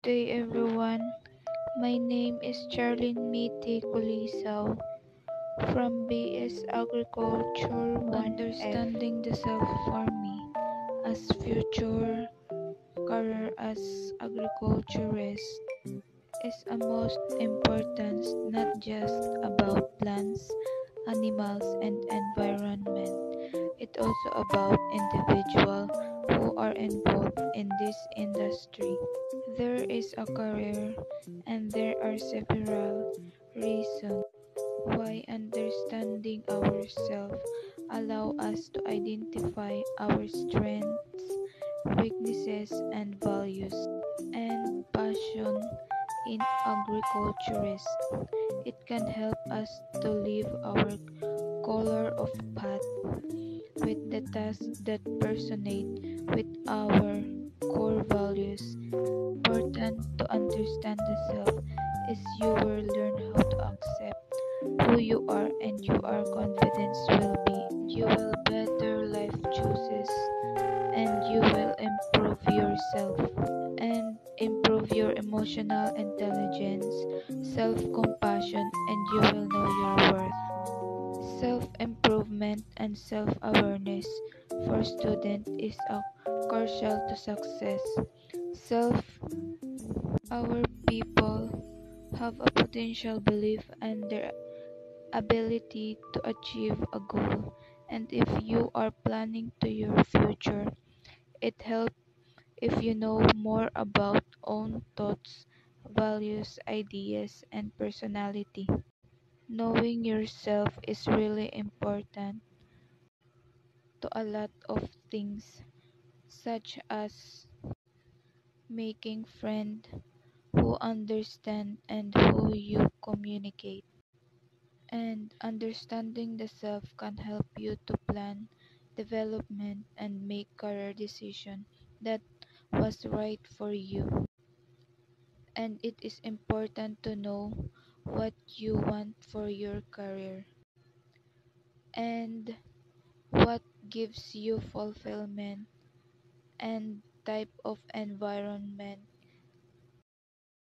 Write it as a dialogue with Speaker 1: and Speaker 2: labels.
Speaker 1: Day everyone. My name is Charlene Miti Kulisao from BS Agriculture 1F. Understanding the self for me as future career as agriculturist is a most important, not just about plants, animals and environment. It also about individual who are involved in this industry. There is a career and there are several reasons why understanding ourselves allow us to identify our strengths, weaknesses and values and passion in agriculturist. It can help us to live our color of path with the tasks that resonate with our core values. Important to understand the self is you will learn how to accept who you are and your confidence will be. You will better life choices and you will improve yourself and improve your emotional intelligence, self-compassion and you will know your worth. Self-improvement and self-awareness for student is a crucial to success. Self Our people have a potential belief and their ability to achieve a goal, and if you are planning to your future, it helps if you know more about own thoughts, values, ideas, and personality. Knowing yourself is really important to a lot of things, such as making friends who understand and who you communicate. And understanding the self can help you to plan development and make career decision that was right for you. And it is important to know what you want for your career and what gives you fulfillment and type of environment